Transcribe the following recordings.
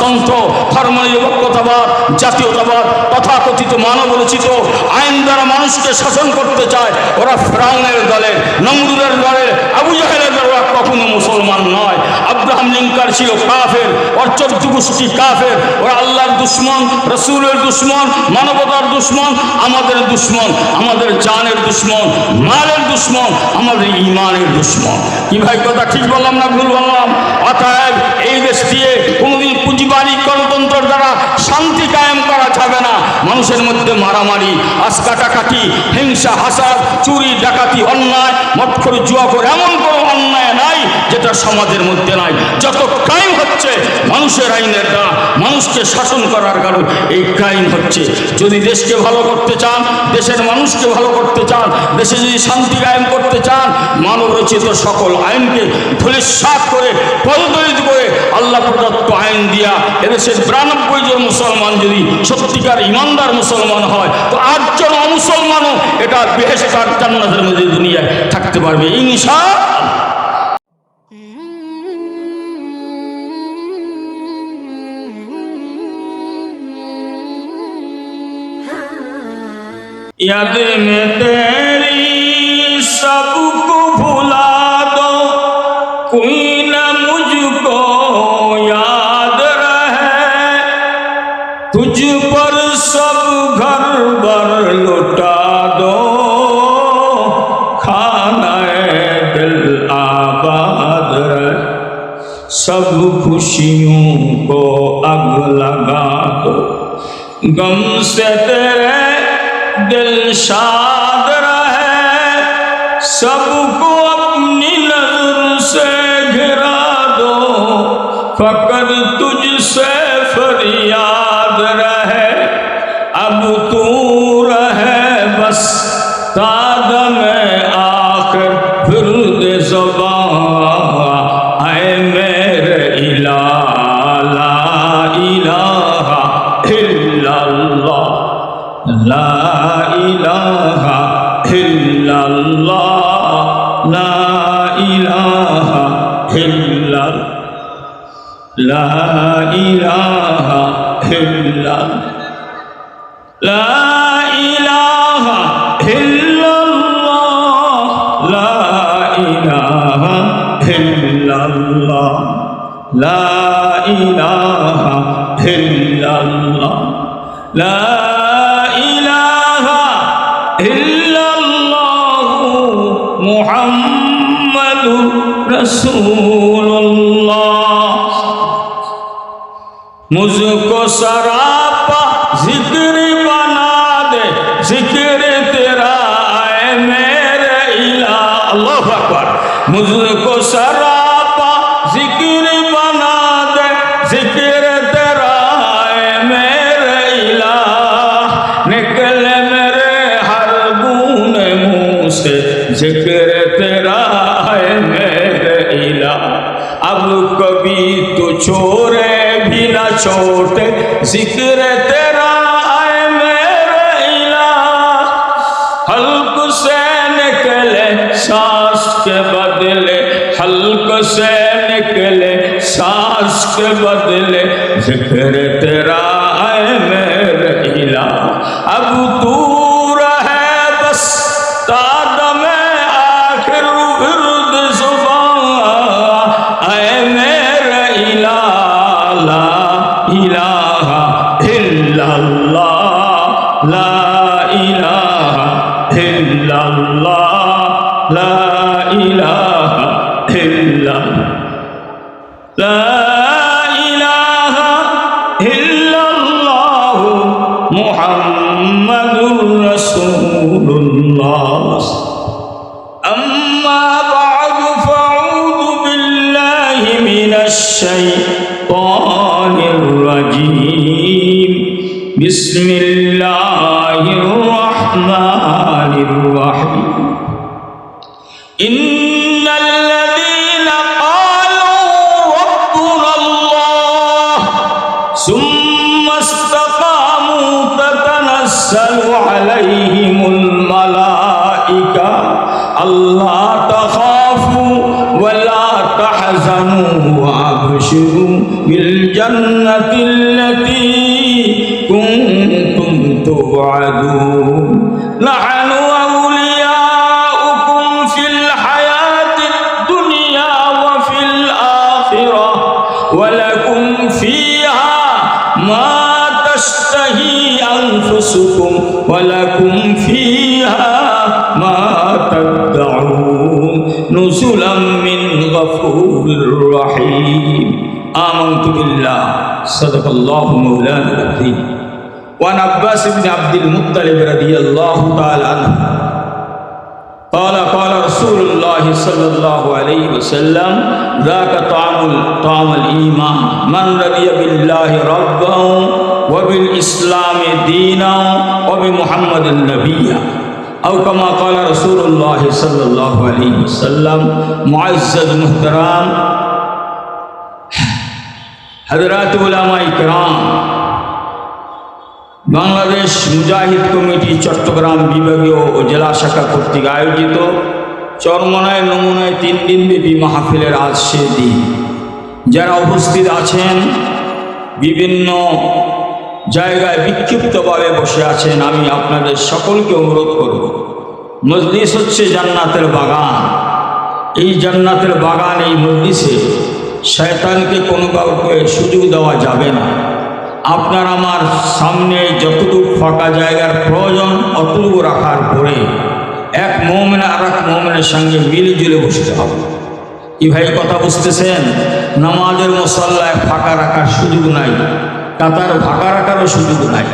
গণতন্ত্র, ধর্মনিরপেক্ষতাবাদ, জাতীয়তাবাদ, তথাকথিত মানবরচিত আইন দ্বারা মানুষকে শাসন করতে চায়। ওরা ফিরআউনের দলের, নমরুদের দলের, আবু জাহেলের দলের, ওরা কখনো মুসলমান নয়। আব্রাহাম লিঙ্কন ছিল কাফের, ওর 14 গোষ্ঠী কাফের। ওরা আল্লাহর দুশ্মন, রসুলের দুশ্মন, মানবতার দুশ্মন, আমাদের দুশ্মন, আমাদের জানের দুশ্মন, মালের দুশ্মন, আমাদের ইমানের দুশ্মন। কি ভাই কথা ঠিক বললাম না ভুল বললাম? অতএব এই দেশ দিয়ে কোনোদিন পুঁজিবাদী গণতন্ত্রের দ্বারা শান্তি কায়েম করা যাবে না। মানুষের মধ্যে মারামারি, কাটাকাটি, হিংসা, হাসাদ, চুরি, ডাকাতি, অন্যায়, মদখোর, জুয়াখোর, এমন কোনো অন্যায় নাই যেটা সমাজের মধ্যে নাই। যত ক্রাইম হচ্ছে মানুষের আইনের দ্বারা মানুষকে শাসন করার কারণ এই ক্রাইম হচ্ছে। যদি দেশকে ভালো করতে চান, দেশের মানুষকে ভালো করতে চান, দেশে যদি শান্তি কায়েম করতে চান, মানবরচিত সকল আইনকে ধূলিসাৎ করে, পদদলিত করে, আল্লাহ প্রদত্ত আইন দিয়া এদেশের 92 জন মুসলমান যদি সত্যিকার ইমানদার মুসলমান হয়, তো 8 জন অমুসলমানও এটা বেহেশত আর জান্নাতের মধ্যে দুনিয়ায় থাকতে পারবে ইনশাআল্লাহ। याद में तेरी सबको भुला दो, कोई न मुझको याद रहे, तुझ पर सब घर भर लुटा दो, खाना दिल आबाद रहे, सब खुशियों को आग लगा दो, गम से तेरे दिल शाद रहे, सबको अपनी नजर से घिरा दो, फकर तुझसे फरियाद रहे, अब तू रहे बस तादम आखिर फिर्द ज़बां, ऐ मेरे इलाहा ला इलाहा इल्लल्लाह, ला इलाहा इल्लल्लाह, ला इलाहा इल्लल्लाह, ला इलाहा इल्लल्लाह, ला इलाहा इल्लल्लाह, ला इलाहा इल्लल्लाह, ला इलाहा इल्लल्लाह, ला मुहम्मदुर रसूलुल्लाह। मुझको सरापा जिक्र बना दे, जिक्र तेरा है मेरे इलाह। अल्लाहु अकबर। मुझको सरापा जिक्र बना दे, जिक्र तेरा है मेरे इलाह। निकले मेरे हर बूंदे मुंह से जिक्र तेरा है मेरे इलाह। अब कभी तो छोड़े भी न छोटे, जिक्र तेरा है मेरे इलाह। हल्क से निकले सांस के बदले, हल्क से निकले सांस के बदले, जिक्र तेरा है मेरे इलाह। अब तू रहे बस तादम आखिर फिर्द ज़बां, ऐ मेरे इलाह ला इलाहा इल्लल्लाह, ला इलाहा इल्लल्लाह, ला इलाहा इल्लल्लाह, ला इलाहा इल्लल्लाह मुहम्मदुर रसूलुल्लाह। अम्मा बअद फअऊज़ु बिल्लाहि मिनश शैतानिर रजीम। बिस्मिल्लाहिर रहमानिर रहीम। इन्नल्लज़ीना क़ालू रब्बुनल्लाह सुम्मा इस्तक़ामू ततनज़्ज़लु अलैहिमुल मलाइका अल्ला तख़ाफ़ू वला तहज़नु তাহজানু ওয়াবশিরু বিল জান্নাতিল্লাতী কুনতুম তুআদুন নাহনু আউলিয়াউকুম ফিল হায়াতিদ দুনিয়া ওয়া ফিল আখিরাহ ওয়া লাকুম ফিহা মা তাশতাহি আনফুসুকুম ওয়া লাকুম ফিহা মা তাদউন নুজুলাম মিন গফুরির রহিম। আমানতু বিল্লাহ সাদাকাল্লাহু মাওলানা আযীম। وعن عباس بن عبد المطلب رضي الله تعالى عنه قال قال رسول الله صلى الله عليه وسلم ذاك طعم الإيمان من رضي بالله ربا وبالإسلام دينا وبمحمد نبيا أو كما قال رسول الله صلى الله عليه وسلم। معزز محترم حضرات علماء کرام، বাংলাদেশ মুজাহিদ কমিটি চট্টগ্রাম বিভাগীয় ও জেলা শাখা কর্তৃক আয়োজিত চরমনায় নমুনায় 3 দিনব্যাপী মাহফিলের আজ শেষ দিন। যারা উপস্থিত আছেন, বিভিন্ন জায়গায় বিক্ষিপ্তভাবে বসে আছেন, আমি আপনাদের সকলকে অনুরোধ করব, মজলিস হচ্ছে জান্নাতের বাগান। এই জান্নাতের বাগান, এই মজলিসে শয়তানকে কোনো কাউকে সুযোগ দেওয়া যাবে না। আপনার আমার সামনে যতটুকু ফাঁকা জায়গার প্রয়োজন অতটুকু রাখার পরে এক মুমিন আর এক মুমিনের সঙ্গে মিলেজুলে বসতে হবে। কি ভাই কথা বুঝতেছেন? নামাজের মুসল্লায় ফাঁকা রাখার সুযোগ নাই, কাতার ফাঁকা রাখারও সুযোগ নাই,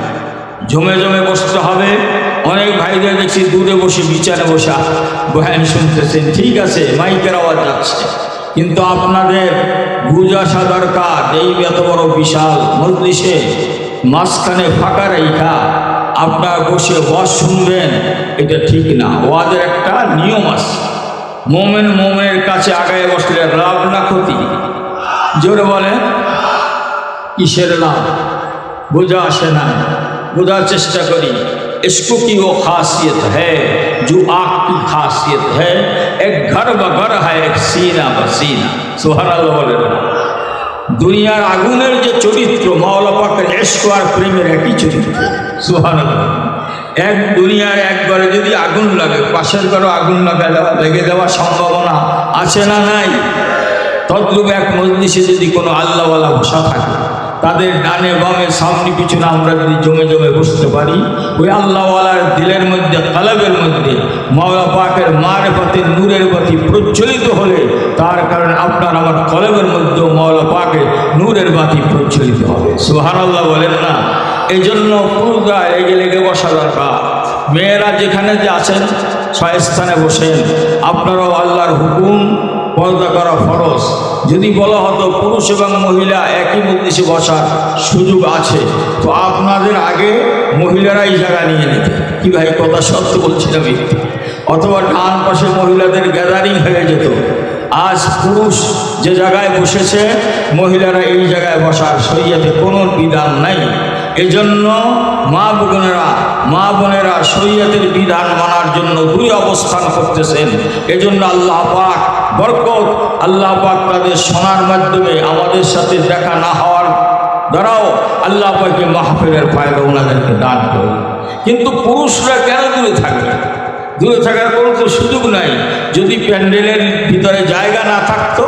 জমে জমে বসতে হবে। অনেক ভাইদের দেখছি দূরে বসে বিচারে বসা বয়ান শুনতেছেন, ঠিক আছে, মাইকের আওয়াজ যাচ্ছে, কিন্তু আপনাদের বুঝ আসা দরকার। এই এত বড় বিশাল মজলিসে মাঝখানে ফাঁকা রেখা আপনার বসে ওয়াজ শুনবেন, এটা ঠিক না। ওয়াজের একটা নিয়ম আছে। মোমেন মোমেনের কাছে আগায় বসলে লাভ না ক্ষতি? জোরে বলেন, কিসের লাভ? বোঝা আসে না, বোঝার চেষ্টা করি। इसको की वो खासियत है जो आग की खासियत है, एक घर ब घर है एक सीना ब सीना। सुबहानाल्लाह বলেন। দুনিয়ার আগুনের যে চরিত্র, মাওলা পাকের ইশক আর প্রেমের একই চরিত্র। সুবহানাল্লাহ। এক দুনিয়ার এক ঘরে যদি আগুন লাগে, পাশের ঘরে আগুন লেগে দেওয়ার সম্ভাবনা আছে না নাই? তদ্রূপ এক মজলিসে যদি কোনো আল্লাহওয়ালা বসা থাকে, তাদের ডানে বামে সামনে পিছনে আমরা যদি জমে জমে বসতে পারি, ওই আল্লাহওয়ালার দিলের মধ্যে, কলবের মধ্যে মাওলা পাকের মারিফতের নূরের বাতি প্রজ্বলিত হলে তার কারণে আপনার আমার কলবের মধ্যেও মাওলা পাকের নূরের বাতি প্রজ্বলিত হবে। সুবহানাল্লাহ বলেন না? এই জন্য পুরুষরা লেগে লেগে বসা দরকার। মেয়েরা যেখানে যে আছেন 6 স্থানে বসেন। আপনারাও আল্লাহর হুকুম পর্দা করা ফরজ। যদি বলা হতো পুরুষ এবং মহিলা একই মজলিসে বসার সুযোগ আছে, তো আপনাদের আগে মহিলারাই জায়গা নিয়ে নিত। কি ভাই কথা সত্য বলছিলাম? অথবা ডান পাশে মহিলাদের গ্যাদারিং হয়ে যেত। আজ পুরুষ যে জায়গায় বসেছে, মহিলারা এই জায়গায় বসার শরীয়তে কোনো বিধান নাই। এজন্য মা বোনেরা শরীয়তের বিধান মানার জন্য দুই অবস্থান করতেছেন। এজন্য আল্লাহ পাক বরকত, আল্লাহ পাক তাদের শোনার মাধ্যমে আমাদের সাথে দেখা না হওয়ার দ্বারাও আল্লাহ পাকে মাহফিলের ফায়দা ওনাদেরকে দান করবে। কিন্তু পুরুষরা কেন দূরে থাকবে? দূরে থাকার কোনো তো সুযোগ নাই। যদি প্যান্ডেলের ভিতরে জায়গা না থাকতো,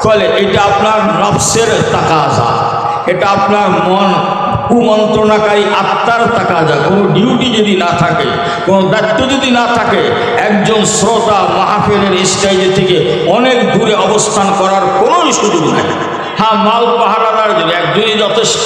ফলে এটা আপনার নফসের তাকাজা, এটা আপনার মন কুমন্ত্রণাকারী আত্মার তাকাজা। কোনো ডিউটি যদি না থাকে, কোনো দায়িত্ব যদি না থাকে, একজন শ্রোতা মাহফিলের স্টেজে থেকে অনেক দূরে অবস্থান করার কোনো সুযোগ নাই। হ্যাঁ, মাল পাহারাদার যদি একজনই যথেষ্ট।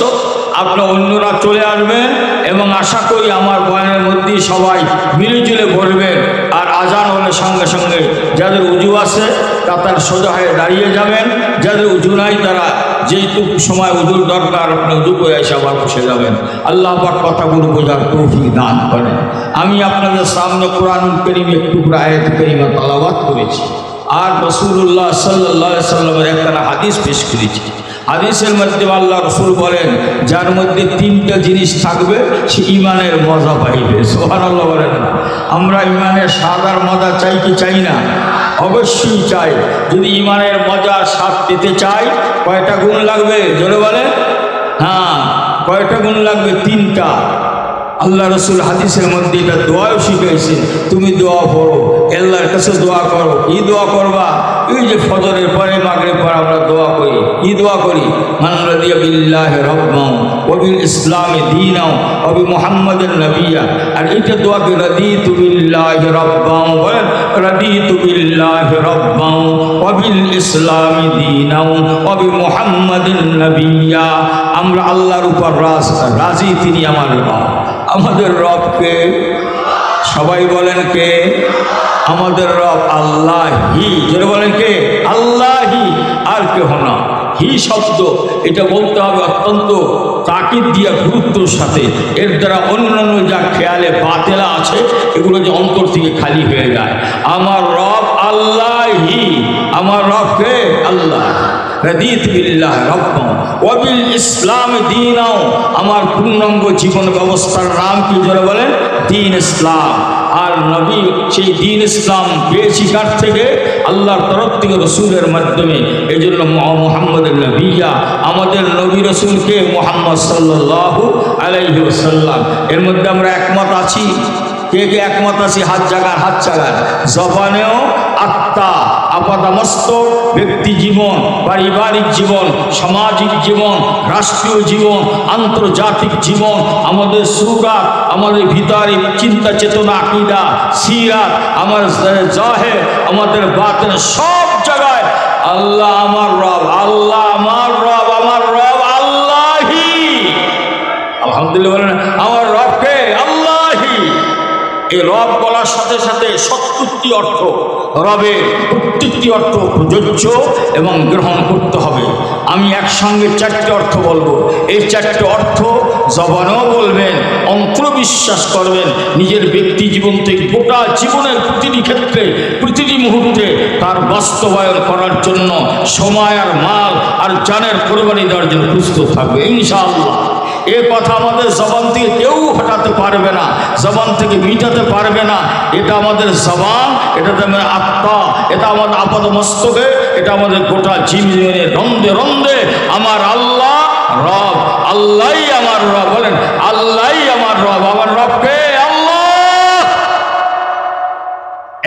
আপনার অন্যরা চলে আসবেন এবং আশা করি আমার বয়ানের মধ্যেই সবাই মিলেজুলে বলবেন। আর আজান হলে সঙ্গে সঙ্গে যাদের উজু আছে তার সোজা হয়ে দাঁড়িয়ে যাবেন, যাদের উজু নাই তারা যেইটুকু সময় উজুর দরকার আপনি উজু করে এসে আবার বসে যাবেন। আল্লাহ পাক কথাগুলো বোঝার তৌফিক দান করেন। আমি আপনাদের সামনে কোরআনুল কারীম একটু আয়াত কারীমা তেলাওয়াত করেছি, আর রাসূলুল্লাহ সাল্লাল্লাহু আলাইহি সাল্লামের একটা হাদিস পেশ করেছি। হাদিসের মধ্যে আল্লাহ রাসূল বলেন, যার মধ্যে 3টা জিনিস থাকবে সে ঈমানের মজা পাইবে। সুবহানাল্লাহ বলেন। আমরা ঈমানের স্বাদ আর মজা চাই কি চাই না? অবশ্যই চাই। যদি ইমানের মজার স্বাদ পেতে চাই কয়টা গুণ লাগবে জোরে বলে? হ্যাঁ, কয়টা গুণ লাগবে? 3টা। আল্লাহ রসুল হাদিসের মধ্যে এটা দোয়াও শিখাইছে, তুমি দোয়া পড়ো, আল্লাহর কাছে দোয়া করো। কি দোয়া করবা? এই যে ফজরের পরে মাগরিব পর আমরা দোয়া করি, কি দোয়া করি? মান রাদিয়া বিল্লাহি রাব্বান ওয়া বিল ইসলামি দীনাও ওয়া বি মুহাম্মাদিন নাবিয়্যা। আর এটা দোয়া কি? রাদিতু বিল্লাহি রাব্বান, বলেন রাদিতু বিল্লাহি রাব্বান ওয়া বিল ইসলামি দীনাও ওয়া বি মুহাম্মাদিন নাবিয়্যা। আমরা আল্লাহর উপর রাজি, তিনি আমার রব। আমাদের রবকে সবাই বলেন কে? আমাদের রব আল্লাহি। যারা বলেন কে? আল্লাহি, আর কেহ না। হি শব্দ এটা বলতে হবে অত্যন্ত তাকিদ দিয়া গুরুত্বর সাথে। এর দ্বারা অন্যান্য যা খেয়ালে বাতেলা আছে এগুলো যে অন্তর থেকে খালি হয়ে যায়। আমার রব আল্লাহি, আমার রব কে? আল্লাহ। রাদিতু বিল্লাহি রাব্বান ওয়া বিল ইসলামি দীনাও, আমার পূর্ণাঙ্গ জীবন ব্যবস্থার নাম কি? যারা বলেন দ্বীন ইসলাম। আর নবী সেই দ্বীন ইসলাম পেয়েছি কার থেকে? আল্লাহর তরফ থেকে, রসুলের মাধ্যমে। এই জন্য মুহাম্মাদুর নবিয়্যা, আমাদের নবী রসুলকে মুহাম্মদ সাল্লাল্লাহু আলাইহি ওয়াসাল্লাম। এর মধ্যে আমরা একমত আছি। কে কে একমত আছি? হাত জাগার, হাত জাগার। জবানেও আত্মা, আপাদমস্তক, ব্যক্তি জীবন, পারিবারিক জীবন, সামাজিক জীবন, রাষ্ট্রীয় জীবন, আন্তর্জাতিক জীবন, আমাদের সুরাত, আমাদের ভিতরে চিন্তা চেতনা, আকীদা, সিরাত, আমার জাহের, আমাদের বাতিন, সব জায়গায় আল্লাহ আমার রব, আল্লাহ আমার রব, আমার রব আল্লাহি। আলহামদুলিল্লাহ বলেন, আমার রবকে আল্লাহি। এই রব বলার সাথে সাথে 70টি অর্থ, রবের প্রত্যেকটি অর্থ প্রযোজ্য এবং গ্রহণ করতে হবে। আমি একসঙ্গে 4টে অর্থ বলবো। এই 4টে অর্থ জবানেও বলবেন, অন্তর্বিশ্বাস করবেন, নিজের ব্যক্তি জীবন থেকে গোটা জীবনের প্রতিটি ক্ষেত্রে, প্রতিটি মুহূর্তে তার বাস্তবায়ন করার জন্য সময় আর মাল আর জানের কোরবানি দেওয়ার জন্য প্রস্তুত থাকবে ইনশাআল্লাহ। এ কথা আমাদের জবান থেকে কেউ হটাতে পারবে না, জবান থেকে মিটাতে পারবে না। এটা আমাদের জবান, এটা আমাদের আত্মা, এটা আমাদের আপাত মস্তকে, এটা আমাদের গোটা জীবনের রন্ধে রন্ধে আমার আল্লাহ রব, আল্লাহই আমার রব। বলেন আল্লাহই আমার রব, আমার রবকে আল্লাহ।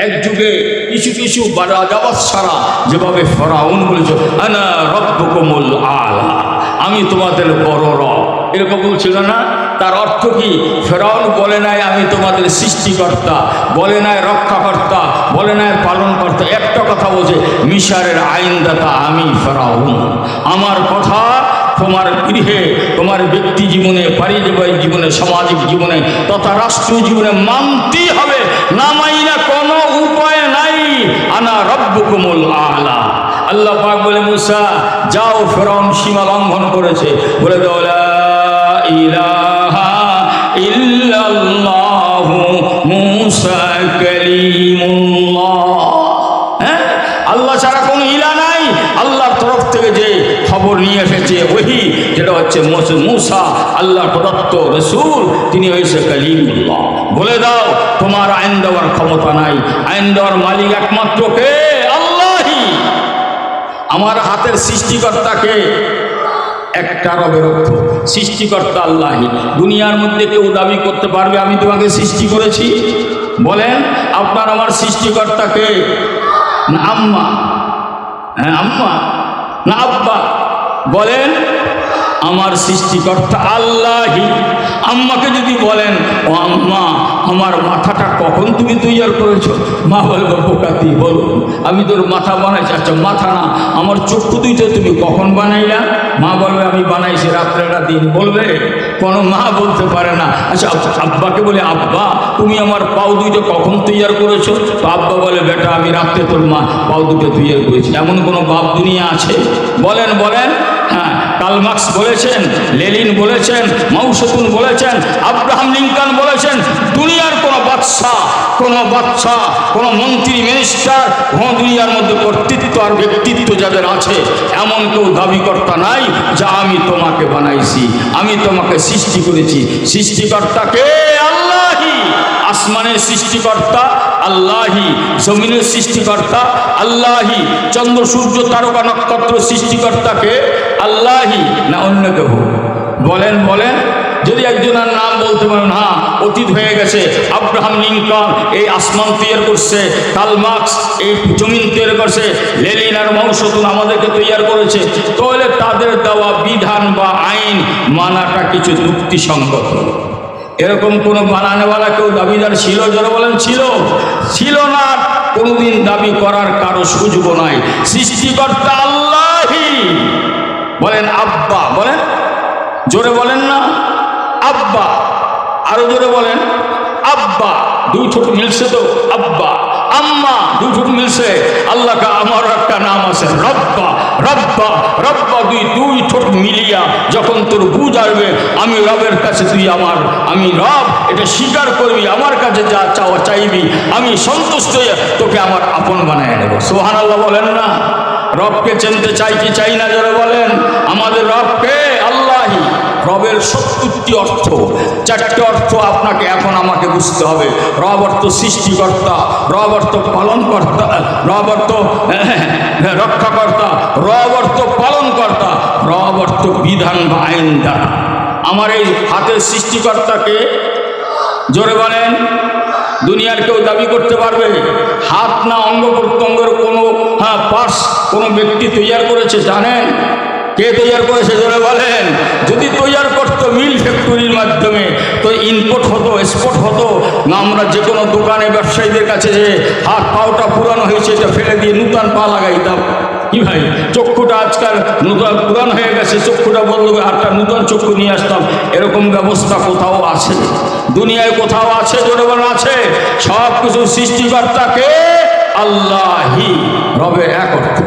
এক যুগে কিছু কিছু রাজাবাদ ছাড়া যেভাবে ফেরাউন বলেছে আনা রব্বুকুমুল আলা, আমি তোমাদের বড় রব, এরকম বলছিল না? তার অর্থ কি? ফেরাউন বলে নাই আমি তোমাদের সৃষ্টিকর্তা, বলে নাই রক্ষাকর্তা, বলে নাই পালনকর্তা। একটা কথা বলছে, মিশরের আইনদাতা আমি ফেরাউন। আমার কথা তোমার গৃহে, তোমার ব্যক্তি জীবনে, পারিবারিক জীবনে, সামাজিক জীবনে তথা রাষ্ট্রীয় জীবনে মানতেই হবে, না মাইনা কোনো উপায় নাই। আনা রব্বুকুমুল আলা। আল্লাহ পাক বলে, মুসা যাও, ফেরাউন সীমা লঙ্ঘন করেছে, বলে দাও লা ইলাহা ইল্লাল্লাহু মুসা কালিমুল্লাহ। হ্যাঁ, আল্লাহ ছাড়া কোনো ইলা নাই। আল্লাহর তরফ থেকে যে খবর নিয়ে এসেছে ওহি, যেটা হচ্ছে মুসা আল্লাহর প্রদত্ত রসুল, তিনি হয়েছে কালিমুল্লাহ। বলে দাও তোমার আইন দেওয়ার ক্ষমতা নাই, আইন দেওয়ার মালিক একমাত্র কে? আল্লাহই। আমার হাতের সৃষ্টিকর্তাকে একটা রবের অর্থ, সৃষ্টিকর্তা আল্লাহই। দুনিয়ার মধ্যে কেউ দাবি করতে পারবে আমি তোমাকে সৃষ্টি করেছি? বলেন, আপনার আমার সৃষ্টিকর্তাকে? না আম্মা, হ্যাঁ আম্মা, না আব্বা? বলেন, আমার সৃষ্টিকর্তা আল্লাহই। আম্মাকে যদি বলেন, ও আম্মা আমার মাথাটা কখন তুমি তৈয়ার করেছো? মা বলবে, পোকাতি বলো আমি তোর মাথা বানাইছি। আচ্ছা মাথা না, আমার চক্ষু দুইটা তুমি কখন বানাইলা? মা বলবে আমি বানাইছি রাত্রেটা দিন। বলবে? কোনো মা বলতে পারে না। আচ্ছা আব্বাকে বলে, আব্বা তুমি আমার পাও দুইটা কখন তৈয়ার করেছো? তো আব্বা বলে, বেটা আমি রাত্রে তোর মা পাও দুটো তৈয়ার করেছি। এমন কোনো বাপ দুনিয়া আছে? বলেন বলেন। হ্যাঁ, কার্ল মার্কস বলেছেন, লেনিন বলেছেন, মাও সেতুং বলেছেন, আব্রাহাম লিঙ্কন বলেছেন, দুনিয়ার কোনো বাদশা, কোনো মন্ত্রী, মিনিস্টার, কোনো দুনিয়ার মধ্যে কর্তৃত্ব আর ব্যক্তিত্ব যাদের আছে, এমন কেউ দাবিকর্তা নাই যা আমি তোমাকে বানাইছি, আমি তোমাকে সৃষ্টি করেছি। সৃষ্টিকর্তাকে আল্লাহই। আসমানের সৃষ্টিকর্তা আল্লাহি, জমিনের সৃষ্টিকর্তা আল্লাহি, চন্দ্র সূর্য তারকা নক্ষত্র সৃষ্টিকর্তাকে আল্লাহি না অন্য কেউ? বলেন বলেন। যদি একজনের নাম বলতে পারেন, হ্যাঁ অতীত হয়ে গেছে, আব্রাহাম লিঙ্কন এই আসমান তৈরি করছে, কার্ল মার্কস এই জমিন তৈরি করছে, লেনিন আর মাওসেতুং আমাদেরকে তৈরি করেছে, তাহলে তাদের দেওয়া বিধান বা আইন মানাটা কিছু যুক্তিসঙ্গত। এরকম কোনো বানানেওয়ালা কেউ দাবিদার ছিল? যারা বলেন ছিল? ছিল না, কোনোদিন দাবি করার কারো সুযোগ নাই। সৃষ্টিকর্তা আল্লাহি। বলেন আব্বা, বলেন জোরে বলেন না আব্বা, আরো জোরে বলেন আব্বা। দুই ঠোঁট মিলছে তো আব্বা। আম্মা দুই ঠোঁট মিলছে। আল্লাহ কা আমার একটা নাম আছে রব্বা, রব্বা রব্বা। দুই ঠোঁট মিলিয়া যখন তোর বুঝ আসবে আমি রবের কাছে, তুই আমার, আমি রব, এটা স্বীকার করবি, আমার কাছে যা চাওয়া চাইবি আমি সন্তুষ্ট হয়ে তোকে আমার আপন বানায় নেব। সুবহানাল্লাহ বলেন না? রবকে চিনতে চাই কি চাই না? যারা বলেন আমাদের রবকে আল্লাহি। রবের ৭০টি অর্থ, ৪টে অর্থ আপনাকে এখন আমাকে বুঝতে হবে। রব অর্থ সৃষ্টিকর্তা, রব অর্থ পালনকর্তা, রব অর্থ রক্ষাকর্তা, রব অর্থ পালনকর্তা, রব অর্থ বিধান বা আইনদার। আমার এই হাতের সৃষ্টিকর্তাকে জোরে বলেন। দুনিয়ার কেউ দাবি করতে পারবে? হাত না অঙ্গ প্রত্যঙ্গের কোনো পার্টস কোনো ব্যক্তি তৈরি করেছে জানেন? কে তৈরি করেছে জোরে বলেন? যদি তৈরি করতো মিল ফ্যাক্টরির মাধ্যমে তো ইনপুট হতো, এক্সপোর্ট হতো না। আমরা যে কোনো দোকানে ব্যবসায়ীদের কাছে যে হাত পাওটা পুরানো হয়েছে এটা ফেলে দিয়ে নূতন পা লাগাইতাম। কি ভাই, চক্ষুটা আজকাল নূতন পুরান হয়ে গেছে, চক্ষুটা বদল করে আটটা নূতন চক্ষু নিয়ে আসতাম। এরকম ব্যবস্থা কোথাও আছে? দুনিয়ায় কোথাও আছে? জোরে বলেন আছে? সব কিছু সৃষ্টিকর্তাকে আল্লাহি, রবের এক অর্থ।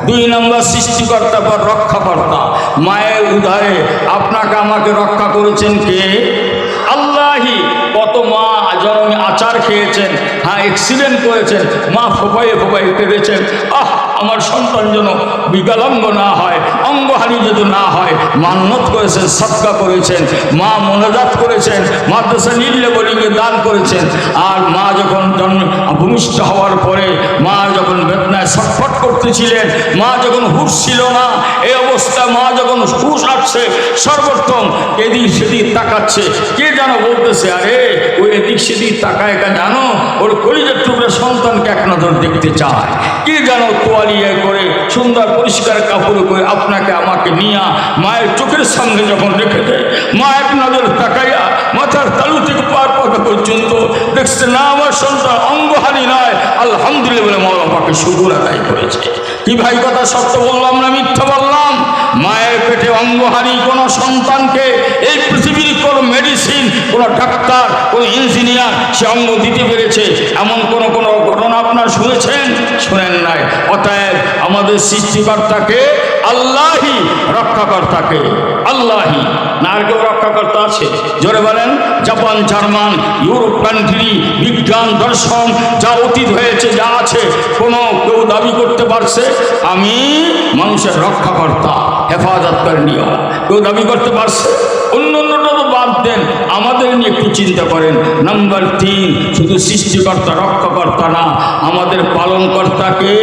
২ নম্বর সৃষ্টিকর্তা পর রক্ষাকর্তা। মায়ের উদারে আপনাকে আমাকে রক্ষা করেছেন কে? আল্লাহি। কত মা জন্মে আচার খেয়েছেন, অ্যাক্সিডেন্ট করেছেন, মা ফোপাইয়ে ফোপাইয়ে কেঁদেছেন, আমার সন্তান যেন বিকলাঙ্গ না হয়, অঙ্গহানি যেন না হয়, মান্নত করেছেন, সদকা করেছেন, মা মোনাজাত করেছেন, মাদ্রাসা নির্লে বলিকে দান করেছেন। আর মা যখন ভূমিষ্ঠ হওয়ার পরে মা যখন বেদনায় ছটফট করতেছিলেন, মা যখন হুঁশ ছিল না, এই অবস্থায় মা যখন হুঁশ আসছে, সর্বপ্রথম এদিক সেদিক তাকাচ্ছে, কে যেন বলতেছে, আরে ওই এদিক সেদিক তাকায় জানো, ওর কলিজার টুকরা সন্তানকে এক নজর দেখতে চায়। কে যেন তোয়ালিয়া করে সুন্দর পরিষ্কার কাপড় করে আপনাকে আমাকে নিয়ে মায়ের চোখের সামনে যখন রেখে দেয়, মা এক নজর তাকাইয়া মাথার তালু থেকে পার পাতা পর্যন্ত দেখছে না আমার সন্তান অঙ্গহানি নয়, আলহামদুলিল্লাহ বলে মা বাবাকে শুকুর আদায় করেছে। কি ভাই কথা সত্য বললাম না মিথ্যা বললাম? মায়ের পেটে অঙ্গহানি কোনো সন্তানকে এই পৃথিবীর কোনো মেডিসিন, কোনো ডাক্তার, কোনো ইঞ্জিনিয়ার সে অঙ্গ দিতে পেরেছে এমন কোনো ঘটনা আপনার শুনেছেন? শোনেন নাই। অতএব আমাদের সৃষ্টিকর্তাকে আল্লাহি, রক্ষাকর্তাকে আল্লাহি। না আর কেউ রক্ষাকর্তা আছে? জোরে বলেন। জাপান, জার্মান, ইউরোপ কান্ট্রি, বিজ্ঞান, দর্শন যা অতীত হয়েছে, যা আছে, কোনো কেউ দাবি করতে পারছে আমি মানুষের রক্ষাকর্তা, হেফাজত করে নিও? কেউ দাবি করতে পারছে? অন্যটা তো বাদ দেন, আমাদের নিয়ে একটু চিন্তা করেন। নাম্বার ৩, শুধু সৃষ্টিকর্তা রক্ষাকর্তা না, আমাদের পালনকর্তাকে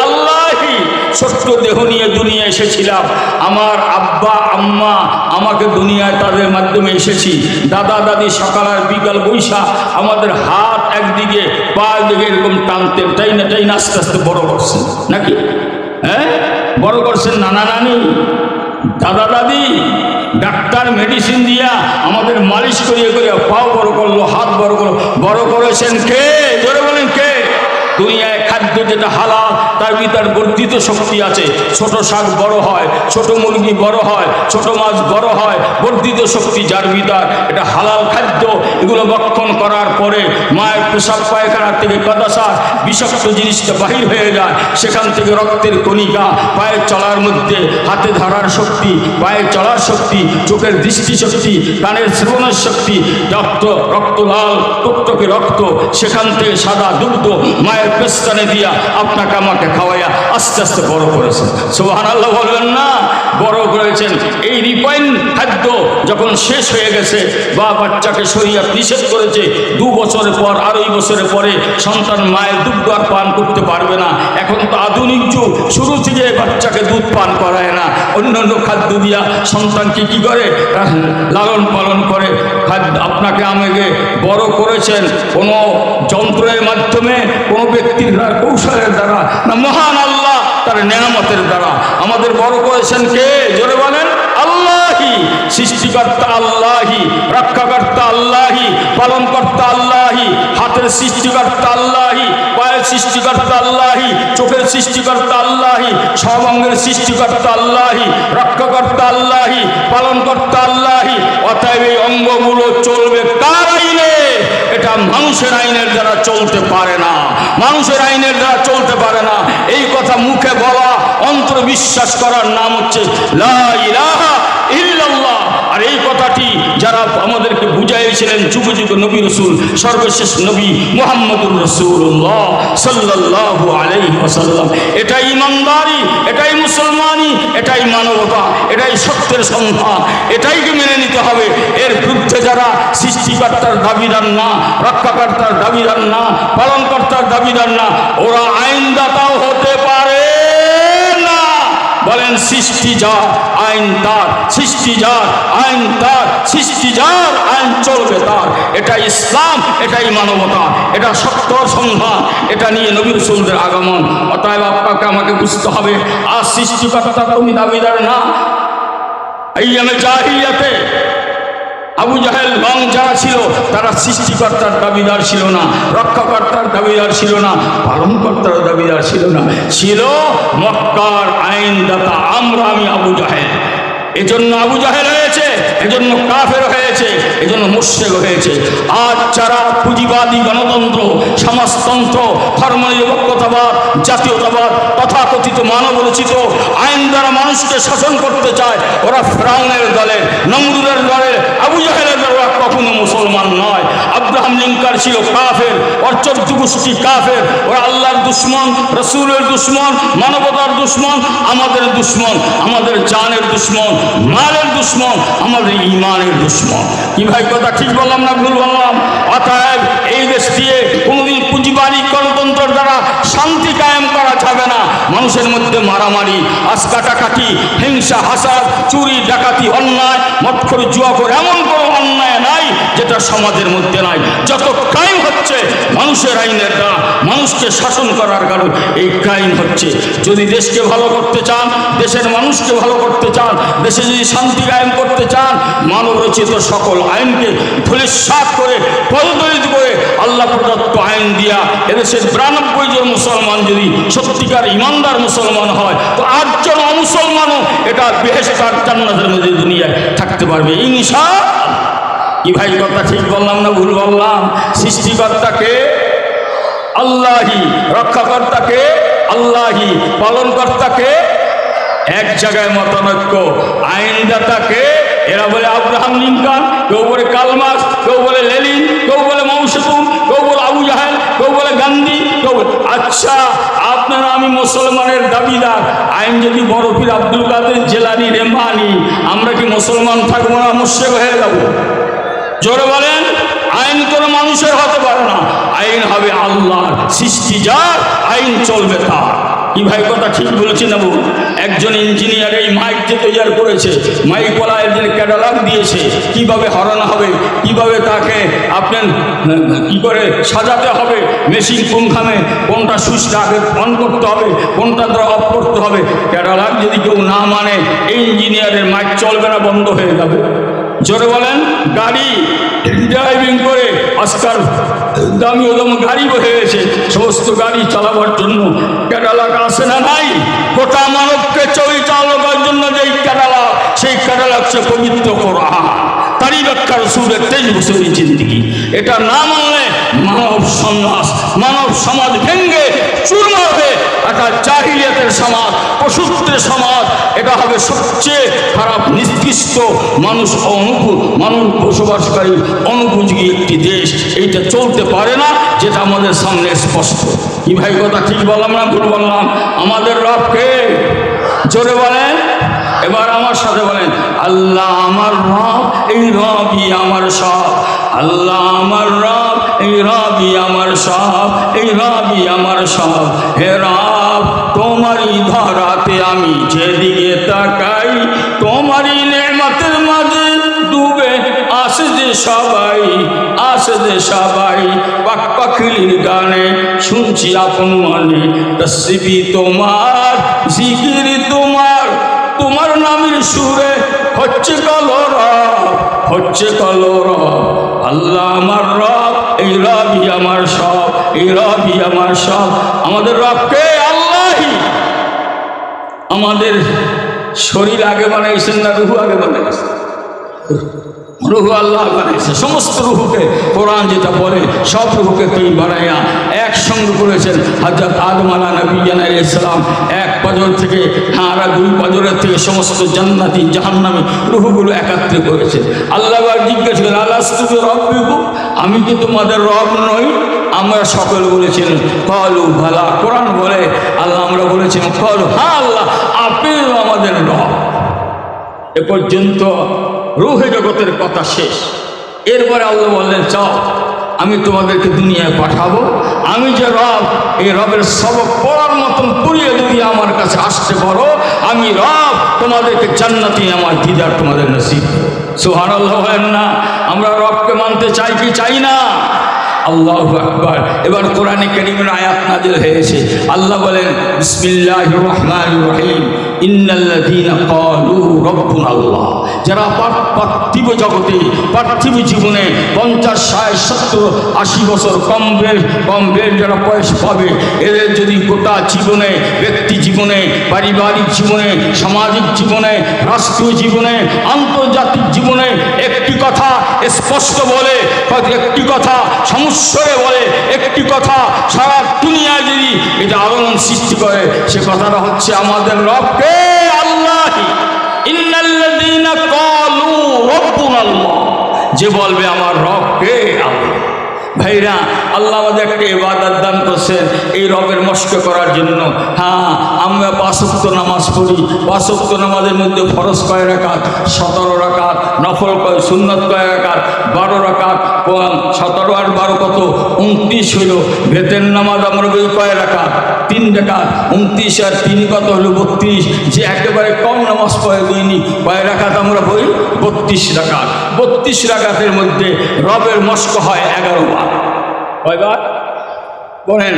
আল্লাহি। ছোট্ট দেহ নিয়ে দুনিয়া এসেছিলাম, আমার আব্বা আম্মা আমাকে দুনিয়ায় তাদের মাধ্যমে এসেছি, দাদা দাদি সকাল আর বিকাল বৈশা আমাদের হাত একদিকে পা দিকে এরকম টানতেন, তাই না আস্তে আস্তে বড় করছেন নাকি? বড় করছেন নানা নানি, দাদা দাদি, ডাক্তার মেডিসিন দিয়া আমাদের মালিশ করিয়ে পাও বড় করলো, হাত বড় করলো। বড় করেছেন কে? জোরে বলেন কে? দুনিয়ায় খাদ্য যেটা হালাল তার ভিতর বর্ধিত শক্তি আছে। ছোট শাক বড় হয়, ছোট মুরগি বড় হয়, ছোট মাছ বড় হয়, বর্ধিত শক্তি যার ভিতর, এটা হালাল খাদ্য। এগুলো ভক্ষণ করার পরে মায়ের পেশাব পায়খানার থেকে বাতাসা বিষাক্ত জিনিসটা বাহির হয়ে যায়, সেখান থেকে রক্তের কণিকা পায়ের চলার মধ্যে, হাতে ধরার শক্তি, পায়ের চলার শক্তি, চোখের দৃষ্টি শক্তি, কানের শ্রবণের শক্তি, রক্ত লাল টকটকে রক্ত, সেখান থেকে সাদা দুগ্ধ মায়ের পেস্তানে দিয়া আপনাকে আমাকে খাওয়াইয়া আস্তে আস্তে বড় করেছেন। সুবহানাল্লাহ বলবেন না? বড় করেছেন। এই রিফাইন খাদ্য যখন শেষ হয়ে গেছে, বা বাচ্চাকে শরীয়ত নিষেধ করেছে 2 বছরের পর, 2.5 বছরের পরে সন্তান মায়ের দুধ আর পান করতে পারবে না। এখন তো আধুনিক যুগ, শুরু থেকে বাচ্চাকে দুধ পান করায় না, অন্যান্য খাদ্য দিয়া সন্তানকে কি করে লালন পালন করে। আপনাকে আমাকে বড় করেছেন কোনো যন্ত্রের মাধ্যমে, কোনো ব্যক্তির দ্বারা, কৌশলের দ্বারা না, মহান আল্লাহ তার নেয়ামতের দ্বারা আমাদের বড় করেছেন কে? জোরে বলেন আল্লাহি। সৃষ্টিকর্তা আল্লাহি, রক্ষাকর্তা আল্লাহি, পালনকর্তা আল্লাহি, হাতের সৃষ্টিকর্তা আল্লাহি, পায়ের সৃষ্টিকর্তা আল্লাহি, চোখের সৃষ্টিকর্তা আল্লাহি, সব অঙ্গের সৃষ্টিকর্তা আল্লাহি, রক্ষাকর্তা আল্লাহি, পালনকর্তা আল্লাহি। অতএব এই অঙ্গগুলো চলবে কার আইনে? এটা মানুষের আইনের দ্বারা চলতে পারে না, মানুষের আইনের দ্বারা চলতে পারে না। এই কথা মুখে বলা, অন্তর বিশ্বাস করার নাম হচ্ছে লা ইলাহা ইল্লাল্লাহ। আর এই কথাটি যারা আমাদেরকে বুঝাইছিলেন যুগ যুগ নবী রসুল, সর্বশেষ নবী মুহাম্মদুর রাসূলুল্লাহ সাল্লাল্লাহু আলাইহি ওয়াসাল্লাম। এটাই ইমানদারি, এটাই মুসলমানি, এটাই মানবতা, এটাই সত্যের সন্ধান, এটাইকে মেনে নিতে হবে। এর বিরুদ্ধে যারা সৃষ্টিকর্তার দাবিদার না, রক্ষাকর্তার দাবিদার না, পালনকর্তার দাবিদার না, ওরা আইনদাতাও হতে পারে না। বলেন সৃষ্টি যার, আইন তার, সৃষ্টি যার, আইন তার, সৃষ্টি যার, আইন চলবে তার। এটা ইসলাম, এটাই মানবতা, এটা সত্যর সন্ধান, এটা নিয়ে নবী রাসূলদের আগমন। অতএব আপনাকে আমাকে বুঝতে হবে, আর সৃষ্টিকর্তা তুমি দাবিদার না। আইয়ামে জাহিলিয়াতে আবু জাহেল এবং যারা ছিল তারা সৃষ্টিকর্তার দাবিদার ছিল না, রক্ষাকর্তার দাবিদার ছিল না, পালনকর্তার দাবিদার ছিল না, ছিল মক্কার আইনদাতা। আমি আবু জাহেল, এজন্য আবু জাহেল হয়েছে, এজন্য কাফের হয়েছে, এজন্য মুশরিক হয়েছে। আজ যারা পুঁজিবাদী গণতন্ত্র, সমাজতন্ত্র, ধর্মনিরপেক্ষতাবাদ, জাতীয়তাবাদ, তথাকথিত মানবরচিত আইন দ্বারা মানুষকে শাসন করতে চায়, ওরা ফিরআউনের দলের, নমরুদের দলের, আবু জাহেলের দলের, ওরা কখনো মুসলমান নয়। আব্রাহাম লিঙ্কন ছিল কাফের, ওর 14 গোষ্ঠী কাফের, ওরা আল্লাহর দুশ্মন, রসুলের দুশ্মন, মানবতার দুশ্মন, আমাদের দুশ্মন, আমাদের জানের দুশ্মন, মালের দুশ্মন, আমাদের ইমানের দুশ্মন। কি ভাই কথা ঠিক বললাম না ভুল বললাম? অতএব এই দেশ দিয়ে কোনোদিন পুঁজিবাদী গণতন্ত্রের দ্বারা শান্তি কায়েম করা যাবে না। মানুষের মধ্যে মারামারি, কাটাকাটি, হিংসা, হাসাদ, চুরি, ডাকাতি, অন্যায়, মদখোর, জুয়াখোর, এমন কোনো অন্যায় নাই যেটা সমাজের মধ্যে নাই। যত ক্রাইম হচ্ছে মানুষের আইনের দ্বারা, মানুষকে শাসন করার কারণ এই ক্রাইম হচ্ছে। যদি দেশকে ভালো করতে চান, দেশের মানুষকে ভালো করতে চান, দেশে যদি শান্তি কায়েম করতে চান, মানব রচিত সকল আইনকে ধূলিসাৎ করে, পদদলিত করে, আল্লাহ প্রদত্ত আইন দিয়া এদেশের 92 জন মুসলমান যদি সত্যিকার ইমানদার মুসলমান হয়, তো 8 জন অমুসলমানও এটা বেহেশত আর জান্নাতের মধ্যে দুনিয়ায় থাকতে পারবে ইনশাআল্লাহ। কি ভাই কথা ঠিক বললাম না ভুল বললাম? সৃষ্টিকর্তাকে আল্লাহি, রক্ষাকর্তাকে আল্লাহি, পালনকর্তাকে এক জায়গায় মতানৈক্য। আইনদাতাকে এরা বলে আব্রাহাম লিঙ্কন, কেউ বলে কার্ল মার্কস, কেউ বলে লেনিন, কেউ বলে মাও সেতুং, কেউ বলে আবু জাহেল, কেউ বলে গান্ধী, কেউ বলে। আচ্ছা, আপনারা আমি মুসলমানের দাবিদার, আইন যদি বড় পীর আব্দুল কাদের জিলানী রে মানি, আমরা কি মুসলমান থাকবো না মুশরিক হয়ে যাবো? জোরে বলেন। আইন কোনো মানুষের হতে পারে না, আইন হবে আল্লাহর। সৃষ্টি যার, আইন চলবে তার। কি ভাই কথা ঠিক বলেছি না? একজন ইঞ্জিনিয়ার এই মাইক যে তৈরি করেছে, মাইকওয়ালা এর জন্য ক্যাটালগ দিয়েছে, কিভাবে হরানো হবে, কিভাবে তাকে আপনার কি করে সাজাতে হবে, মেশিন কোনখানে, কোনটা সুইচটা আগে অন করতে হবে, কোনটা দ্বারা অফ করতে হবে। ক্যাটালগ যদি কেউ না মানে, এই ইঞ্জিনিয়ারের মাইক চলবে না, বন্ধ হয়ে যাবে। জোরে বলেন। গাড়ি ড্রাইভিং করে আজকাল দামি গাড়ি হয়েছে, সমস্ত গাড়ি চালাবার জন্য ক্যাটালগ আসে না নাই? গোটা মানবকে চালকের জন্য যেই ক্যাটালগ, সেই ক্যাটালগ সে পবিত্র কোরআন, তারই ব্যাখ্যা রাসূলের 23 বছরের জিন্দেগি। এটা না মানলে মানব সন্ন্যাস, মানব সমাজ ভেঙ্গে চুরমার হয়ে একটা জাহিলিয়াতের সমাজ, পশুত্বের সমাজ, এটা হবে সবচেয়ে খারাপ, নিকৃষ্ট, মানুষ বসবাসকারী অনুপযোগী একটি দেশ। এইটা চলতে পারে না, যেটা আমাদের সামনে স্পষ্ট। কি ভাই কথা ঠিক বললাম না ভুল বললাম? আমাদের রবকে জোরে বলেন। এবার আমার সাথে বলেন, আল্লাহ আমার রব, এই রবই আমার সব। আল্লাহ আমার রব, এই রবই আমার সব, এই রবই আমার সব। হে রব, তোমারই ধরাতে আমি যেদিকে তাকাই, তোমারই নেমতের মাঝে ডুবে আসে যে সবাই, আসে যে সবাই। পাক পাখির গানে শুনছি আপন মনে, তসবিহ তোমার, জিকির তোমার, তোমার নামের সুরে হচ্ছে কলরব, হচ্ছে কলরব। আল্লাহ আমার রব, এই রবই আমার সব, এই রবই আমার সব। আমাদের রবকে আল্লাহই। আমাদের শরীর আগে বানাইছেন না রুহু আগে বানাইছেন? রুহু আল্লাহ বানাইছে। সমস্ত রুহুকে কোরআন যেটা বলে সব রুহুকে তুই বানাইয়া একসঙ্গে করেছেন। হযরত আদম আলাইহিস সালাম এক পাজর থেকে আর দুই পাজরের থেকে সমস্ত জান্নাতি জাহান্নামী রুহুগুলো একত্রে করেছে। আল্লাহ জিজ্ঞেস করেন, আলাস্তু বিরাব্বিকুম, আমি কি তোমাদের রব নই? আমরা সকল বলেছিলেন ক্বালু বালা। কোরআন বলে আল্লাহ আমরা বলেছিলাম ক্বালু হ্যাঁ আল্লাহ, আপনি আমাদের রব। এ পর্যন্ত রূহে জগতের কথা শেষ। এরপরে আল্লাহ বললেন, চাও আমি তোমাদেরকে দুনিয়ায় পাঠাবো, আমি যে রব, এই রবের সবক পড়ার মতন পড়িয়ে যদি আমার কাছে আসতে পারো, আমি রব, তোমাদেরকে জান্নাতি আমার দিদার তোমাদের নসিব। সুবহানাল্লাহ বলেন না? আমরা রবকে মানতে চাই কি চাই না? আল্লাহু আকবার। এবার কোরআনে কারীমের আয়াত নাযিল হয়েছে। আল্লাহ বলেন, বিসমিল্লাহির রহমানির রহিম, ইন্নাল্লাযীনা ক্বালু রাব্বুনাল্লাহ। যারা পার্থিব জগতে, পার্থিব জীবনে 50, 60, 70, 80 বছর কম বেশ যারা বয়স পাবে, এদের যদি গোটা জীবনে, ব্যক্তি জীবনে, পারিবারিক জীবনে, সামাজিক জীবনে, রাষ্ট্রীয় জীবনে, আন্তর্জাতিক জীবনে একটি কথা স্পষ্ট বলে, একটি কথা সমস্বরে বলে, একটি কথা সারা দুনিয়ায় যদি এটা আলোড়ন সৃষ্টি করে, সে কথাটা হচ্ছে আমাদের রবকে আল্লাহি। ইন্নাল্লাযীনা ক্বালু রাব্বুনাল্লাহ, যে বলবে আমার রবকে আল্লাহ। ভাইরা, আল্লাহ আমাদের একটা ইবাদত দান করছেন এই রবের মস্ক করার জন্য। হ্যাঁ, আমরা 5 ওয়াক্ত নামাজ পড়ি। 5 ওয়াক্ত নামাজের মধ্যে ফরজ কয় রাকাত? 17 রাকাত। নফল কয়, সুন্নত কয় রাকাত? 12 রাকাত। 17 আর 12 কত? 29 হইল। বেতের নামাজ আমরা বলি কয় রাকাত? 3 রাকাত। 29 আর 3 কত হলো? 32। যে একেবারে কম নামাজ পড়ে দৈনিক কয় রাকাত আমরা বলি? 32 রাকাত। 32 রাকাতের মধ্যে রবের মস্ক হয় 11 বার। কয়বার বলেন?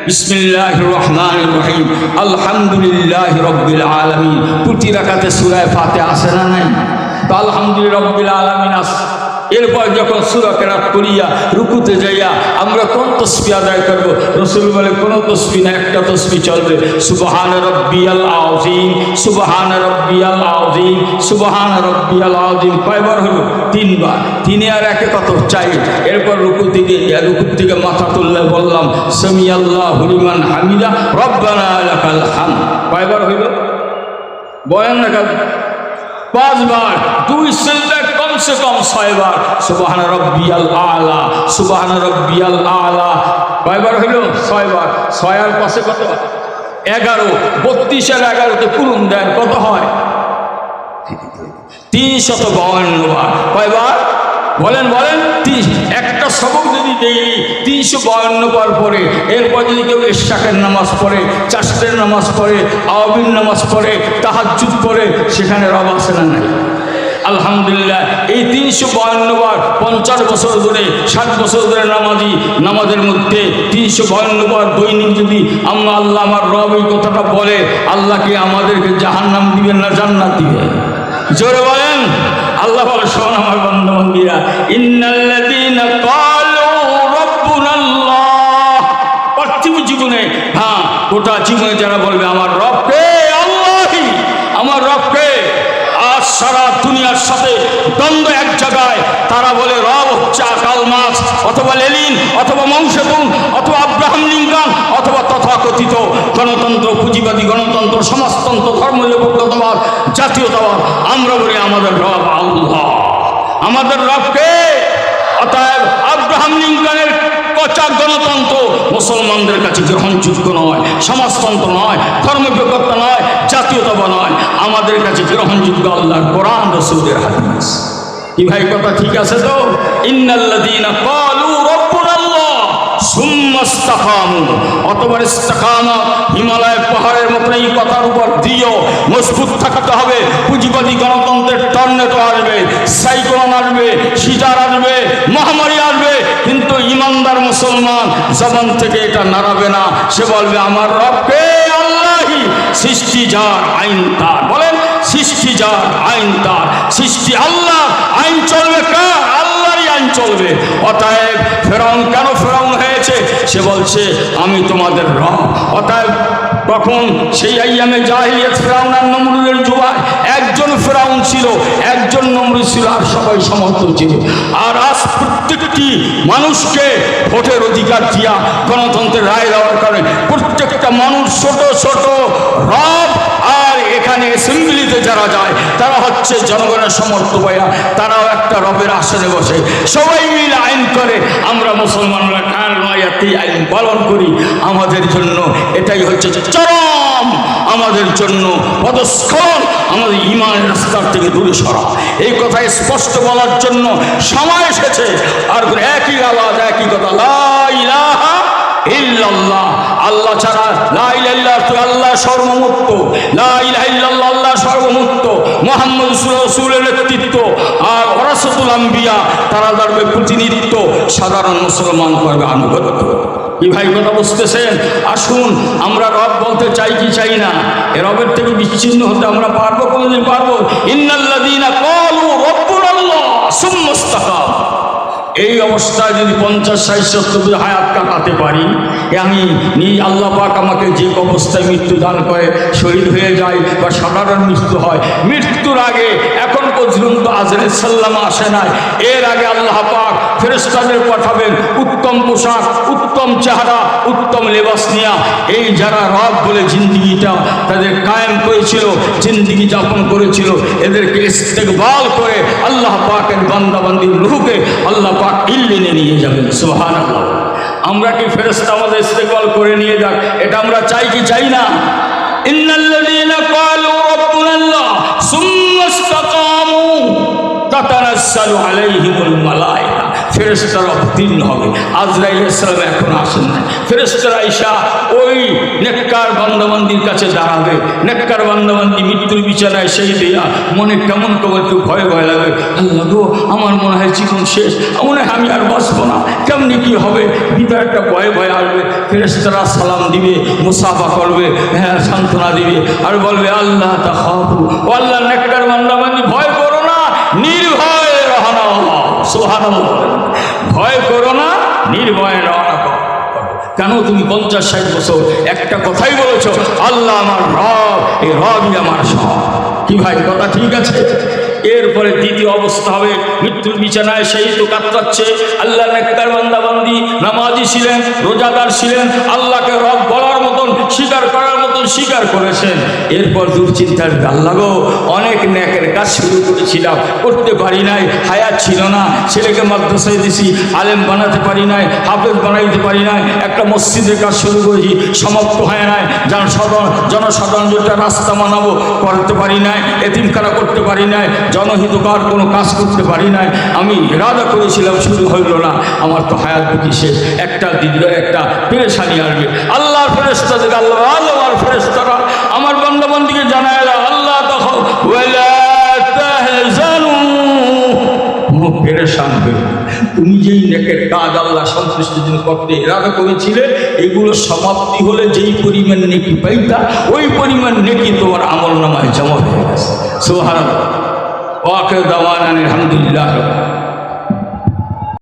বিসমিল্লাহির রহমানির রহিম, আলহামদুলিল্লাহি রাব্বিল আলামিন। প্রতি রাকাতে সূরা ফাতিহা আছে না নাই? তো আলহামদুলিল্লাহি রাব্বিল আলামিন আছে। এরপর যখন সূরা কেরাত করিয়া রুকুতে যাইয়া আমরা কোন তাসবিহ আদায় করব? রাসূল বলে কোন তাসবিহ না, একটা তাসবিহ চলবে, সুবহান রাব্বিয়াল আযীম, সুবহান রাব্বিয়াল আযীম, সুবহান রাব্বিয়াল আযীম। কয়বার হলো? 3 বার। 3 আর 1 কত? 4। এরপর রুকু থেকে মাথা তুললে বললাম সামিআল্লাহু লিমান হামিদা, রব্বানা লাকাল হামদ। কয়বার হইল? বলেন না? 5 বার। 2 সিজদা কমসে কম 6 বার। সুবহান রাব্বিয়াল আলা, সুবহান রাব্বিয়াল আলা। কয়বার হইল? 6 বার। 6 আর 5 কত? 11। 32 আর 11 তে পূরণ দেন কত হয়? 352 বার। কয়বার? বলেন বলেন? 30। একটা সবক যদি ডেইলি 352 বার পড়ে, এরপর যদি কেউ ইশরাকের নামাজ পড়ে, চাষের নামাজ পড়ে, আওয়াবিন নামাজ পড়ে, তাহাজ্জুদ পড়ে, সেখানে রব আছে না নাই? আলহামদুলিল্লাহ। এই 352 বার 50 বছর ধরে, 60 বছর ধরে নামাজের মধ্যে 352 বার দৈনিক যদি আমরা আল্লাহ আমার রব এই কথাটা বলে, আল্লাহ কি আমাদেরকে জাহান্নাম দিবেন না জান্নাত দিবেন? জোরে বলেন। আল্লাহ বলে, শোন আমার বন্ধু-বান্ধবীরা, ইন্নাল্লাযীনা ক্বালু রাব্বুনাল্লাহ। পার্থিব জীবনে, হ্যাঁ গোটা জীবনে যারা বলবে আমার রবকে আল্লাহি, আমার রবকে, আর সারা দুনিয়ার সাথে দ্বন্দ্ব এক জায়গায়, তারা বলে রব হচ্ছে কার্ল মার্কস অথবা লেনিন অথবা মাও জেদুং অথবা আব্রাহাম লিঙ্কন অথবা তথাকথিত গণতন্ত্র, পুঁজিবাদী গণতন্ত্র, সমাজতন্ত্র, ধর্মনিরপেক্ষতাবাদ, জাতীয়তাবাদ। আমরা বলি আমাদের রব আল্লাহ, আমাদের রবকে। অতএব আব্রাহাম লিঙ্কনের পচা গণতন্ত্র মুসলমানদের কাছে গ্রহণযোগ্য নয়, সমাজতন্ত্র নয়, ধর্মনিরপেক্ষতা নয়, জাতীয়তাবাদ নয়, আমাদের কাছে গ্রহণযোগ্য আল্লাহর কোরআন রাসূলের হাদিস। কি ভাই কথা ঠিক আছে তো? ইন্নাল্লাযীনা ক্বালু রাব্বুনাল্লাহ সুম্মা ইসতাকামু, অতঃপর ইস্তেকামত হিমালয় পাহাড়ের মতো এই কথার উপর দিও মজবুত থাকতে হবে। পুঁজিবাদী গণতন্ত্রের টর্নেডো আসবে, সাইক্লোন আসবে, সিজার আসবে, মহামারী আসবে, কিন্তু ইমানদার মুসলমান জবান থেকে এটা নাড়াবে না। সে বলবে আমার রবকে আল্লাহি, সৃষ্টি যার আইন তার। বলেন সৃষ্টি যার আইন তার, সৃষ্টি আল্লাহ, আইন চলবে কার? আল্লাহরই আইন চলবে। অতএব ফেরাউন কেন ফেরাউন হয়েছে? সে বলছে আমি তোমাদের রব। অতএব তখন সেই আইয়ামে জাহিলিয়াত ফেরাউন আর নমরুদের জুবায় একজন ফেরাউন ছিল, একজন নমরুদ ছিল, আর সবাই সমর্থন ছিল। আর আজ প্রত্যেকটি মানুষকে ভোটের অধিকার দিয়া গণতন্ত্রের রায় দেওয়ার কারণে প্রত্যেকটা মানুষ ছোট ছোট রব, আর এখানে অ্যাসেম্বলিতে যারা যায় তারা হচ্ছে জনগণের সমর্থকয়া, তারাও একটা রবের আসনে বসে, সবাই মিলে আইন করে। আমরা মুসলমানরা কার নয়াতেই আইন পালন করি। আমাদের জন্য এটাই হচ্ছে চরম, আমাদের জন্য পদস্খলন, আমাদের ইমানের রাস্তার থেকে দূরে সরা। এই কথা স্পষ্ট বলার জন্য সময় এসেছে। আর একই আওয়াজ, একই কথা, লা ইলাহা ইল্লাল্লাহ, আল্লাহ ছাড়া, লা ইলাহা ইল্লাল্লাহ, আল্লাহ সর্বমুক্ত, লা ইলাহা ইল্লাল্লাহ, আল্লাহ সর্বমুক্ত, মুহাম্মদ রাসূলের নেতৃত্ব, আর ওয়ারাসাতুল আম্বিয়া, তারা ধরবে প্রতিনিধিত্ব, সাধারণ মুসলমান করবে আনুগত্য। কি ভাই কথা বুঝতেছেন? আসুন, আমরা রব বলতে চাই কি চাই না? এ রবের থেকে বিচ্ছিন্ন হতে আমরা পারবো? কোনোদিন পারবো? ইন্নাল্লাযীনা ক্বালু রাব্বুনাল্লাহ সুম্মা ইসতাকামু, এই অবস্থায় যদি 50-60 হায়াত কাটাতে পারি, আমি আল্লাহ পাক আমাকে যে অবস্থায় মৃত্যু দান করে শহীদ হয়ে যায় বা সাধারণ মৃত্যু হয়, মৃত্যুর আগে এখন পর্যন্ত আজরাইল সাল্লাম আসে নাই, এর আগে আল্লাহ পাক ফেরেশতাদের পাঠাবেন উত্তম পোশাক, উত্তম চেহারা, উত্তম লেবাস নিয়া। এই যারা রব বলে জিন্দিগিটা তাদের কায়েম করেছিল, জিন্দিগি যাপন করেছিল, এদেরকে ইস্তেকবাল করে আল্লাহ পাকের বান্দাবান্দির রূহকে আল্লাহ পাক ইল্লিনে নিয়ে যাবেন। সুবহানাল্লাহ। আমরা কি ফেরেশতা আমাদের ইস্তেকবাল করে নিয়ে যাক, এটা আমরা চাই কি চাই না? ইন্নাল্লাযীনা ক্বালু রাব্বুনাল্লাহ সুম্মা ইসতাকামু তাতানাজ্জালু আলাইহিমুল মালায়েকা, ফেরেশতারা অবতীর্ণ হবে। আজরাইল আলাইহিস সালাম এখন আসেন না, ফেরেশতারা আইসা ওই নেককার বান্দাবান্দির কাছে দাঁড়াবে। নেককার বান্দাবান্দি মৃত্যুর বিছানায় সেই দেয়া মনে কেমন কেমন একটু ভয় ভয় লাগে, আল্লাহ গো আমার মনে হয় জীবন শেষ, মনে হয় আমি আর বাঁচবো না, কেমনি কি হবে, ভিতরে একটা ভয় ভয় আসবে। ফেরেশতারা সালাম দিবে, মুসাফা করবে, হ্যাঁ সান্ত্বনা দিবে, আর বলবে আল্লাহ তাখাফু, ও আল্লাহ নেককার বান্দাবান্দি ভয় করো না, নির্ভয় রওনা হও। সুবহানাল্লাহ। ভয় করো না, নির্ভয় রওনা করো। কেন? তুমি 50-60 বছর একটা কথাই বলেছো, আল্লাহ আমার রব, এই রবই আমার সব। কি ভাই কথা ঠিক আছে? এরপরে দ্বিতীয় অবস্থা হবে, মৃত্যুর বিছানায় সেই তো কাতরাচ্ছে। আল্লাহ নেককার বান্দাবান্দি নামাজি ছিলেন, রোজাদার ছিলেন, আল্লাহকে রব বলার মতন, স্বীকার করার মতন স্বীকার করেছেন। এরপর দুশ্চিন্তার, আল্লাহ গো অনেক নেকের কাজ শুরু করেছিলাম, করতে পারি নাই, হায়াত ছিল না, ছেলেকে মাদ্রাসায় দিছি, আলেম বানাতে পারি নাই, হাফেজ বানাইতে পারি নাই, একটা মসজিদের কাজ শুরু করেছি, সমাপ্ত হয় নাই, জনসাধারণ যেটা রাস্তা বানাবো করতে পারি নাই, এতিমখানা করতে পারি নাই, জনহিতকর কোনো কাজ করতে পারি নাই, আমি ইরাদা করেছিলাম, শুরু হইল না, আমার তো হায়াত বুঝি শেষ, একটা দিল একটা পেরেশানি আসবে। আল্লাহর ফেরেশতা থেকে আল্লাহর ফেরেশতারা আমার বান্দাবান্দিকে জানায়, আল্লাহ তখন ওয়ালা তাহজানু, পেরেশান হয়ে তুমি যেই নেকের কাজ আল্লাহ সন্তুষ্টির জন্য করতে ইরাদা করেছিলে, এগুলো সমাপ্তি হলে যেই পরিমাণ নেকি পাইতা, ওই পরিমাণ নেকি তোমার আমল নামায় জমা হয়ে গেছে। সুবহানাল্লাহ। ওয়া আখিরু দাওয়ানা আলহামদুলিল্লাহ।